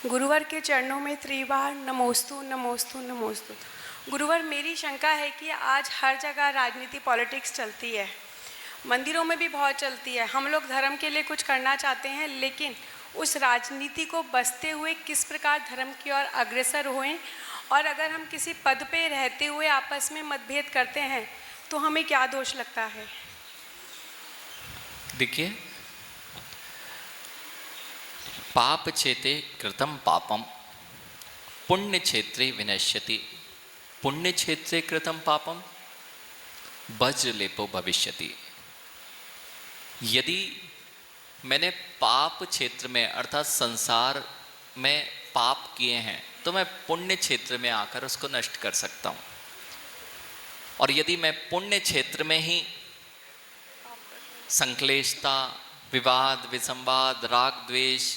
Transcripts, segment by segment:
गुरुवर के चरणों में त्रिबार नमोस्तु नमोस्तु नमोस्तु। गुरुवर, मेरी शंका है कि आज हर जगह राजनीति पॉलिटिक्स चलती है, मंदिरों में भी बहुत चलती है। हम लोग धर्म के लिए कुछ करना चाहते हैं, लेकिन उस राजनीति को बसते हुए किस प्रकार धर्म की ओर अग्रसर हुए, और अगर हम किसी पद पे रहते हुए आपस में मतभेद करते हैं तो हमें क्या दोष लगता है? देखिए, पाप चेते कृतम पापम पुण्य क्षेत्रे विनश्यति। पुण्य क्षेत्रे कृतम पापम वज्रलेपो भविष्यति। यदि मैंने पाप क्षेत्र में अर्थात संसार में पाप किए हैं तो मैं पुण्य क्षेत्र में आकर उसको नष्ट कर सकता हूँ, और यदि मैं पुण्य क्षेत्र में ही संक्लेशता, विवाद, विसंवाद, राग, द्वेष,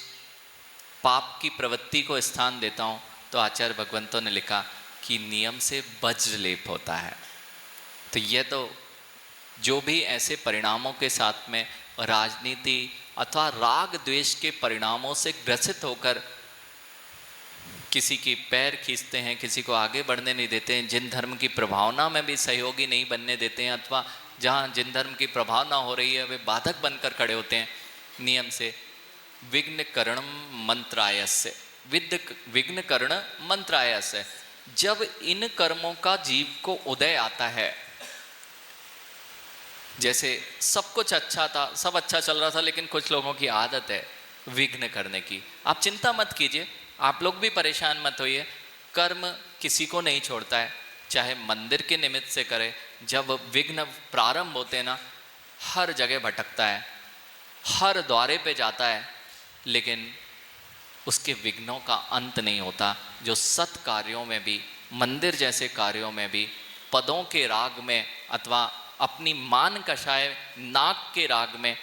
पाप की प्रवृत्ति को स्थान देता हूँ तो आचार्य भगवंतों ने लिखा कि नियम से वज्रलेप होता है। तो यह तो जो भी ऐसे परिणामों के साथ में राजनीति अथवा राग द्वेष के परिणामों से ग्रसित होकर किसी की पैर खींचते हैं, किसी को आगे बढ़ने नहीं देते हैं, जिन धर्म की प्रभावना में भी सहयोगी नहीं बनने देते हैं, अथवा जहाँ जिन धर्म की प्रभावना हो रही है वे बाधक बनकर खड़े होते हैं, नियम से विघ्न करणम मंत्रायस्य, विघ्न कर्ण मंत्रायस्य। जब इन कर्मों का जीव को उदय आता है, जैसे सब कुछ अच्छा था, सब अच्छा चल रहा था, लेकिन कुछ लोगों की आदत है विघ्न करने की। आप चिंता मत कीजिए, आप लोग भी परेशान मत होइए, कर्म किसी को नहीं छोड़ता है, चाहे मंदिर के निमित्त से करे। जब विघ्न प्रारंभ होते हैं ना, हर जगह भटकता है, हर द्वारे पे जाता है, लेकिन उसके विघ्नों का अंत नहीं होता। जो सत कार्यों में भी, मंदिर जैसे कार्यों में भी, पदों के राग में अथवा अपनी मान कषाय नाक के राग में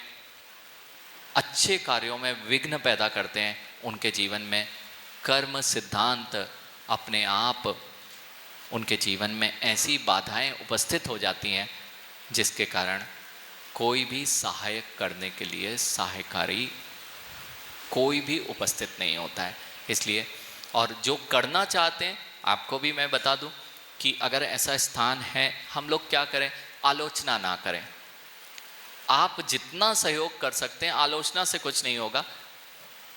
अच्छे कार्यों में विघ्न पैदा करते हैं, उनके जीवन में कर्म सिद्धांत अपने आप उनके जीवन में ऐसी बाधाएं उपस्थित हो जाती हैं जिसके कारण कोई भी सहायक करने के लिए सहायकारी कोई भी उपस्थित नहीं होता है। इसलिए और जो करना चाहते हैं, आपको भी मैं बता दूं कि अगर ऐसा स्थान है, हम लोग क्या करें, आलोचना ना करें। आप जितना सहयोग कर सकते हैं, आलोचना से कुछ नहीं होगा।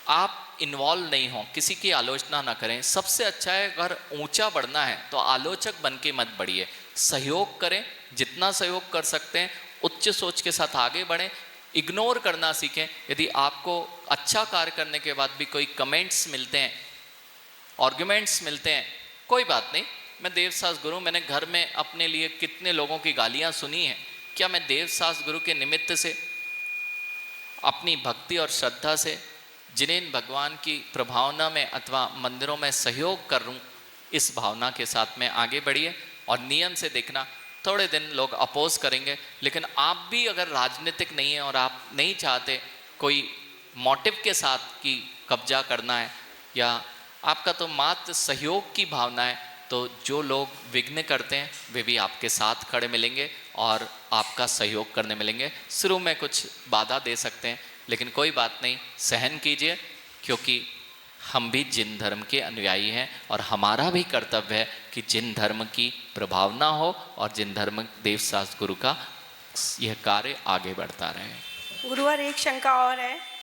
आप इन्वॉल्व नहीं हो, किसी की आलोचना ना करें। सबसे अच्छा है, अगर ऊंचा बढ़ना है तो आलोचक बन के मत बढ़िए, सहयोग करें, जितना सहयोग कर सकते हैं उच्च सोच के साथ आगे बढ़ें। इग्नोर करना सीखें। यदि आपको अच्छा कार्य करने के बाद भी कोई कमेंट्स मिलते हैं, आर्ग्यूमेंट्स मिलते हैं, कोई बात नहीं। मैं देवशास्त्र गुरु, मैंने घर में अपने लिए कितने लोगों की गालियां सुनी हैं। क्या मैं देवशास्त्र गुरु के निमित्त से, अपनी भक्ति और श्रद्धा से जिनेन भगवान की प्रभावना में अथवा मंदिरों में सहयोग कर रूँ, इस भावना के साथ में आगे बढ़िए। और नियम से देखना, थोड़े दिन लोग अपोज करेंगे, लेकिन आप भी अगर राजनीतिक नहीं है और आप नहीं चाहते कोई मोटिव के साथ कि कब्जा करना है, या आपका तो मात्र सहयोग की भावना है, तो जो लोग विघ्न करते हैं वे भी आपके साथ खड़े मिलेंगे और आपका सहयोग करने मिलेंगे। शुरू में कुछ बाधा दे सकते हैं, लेकिन कोई बात नहीं, सहन कीजिए, क्योंकि हम भी जिन धर्म के अनुयायी हैं और हमारा भी कर्तव्य है कि जिन धर्म की प्रभावना हो और जिन धर्म देवशास्त्र गुरु का यह कार्य आगे बढ़ता रहे। गुरुवर, एक शंका और है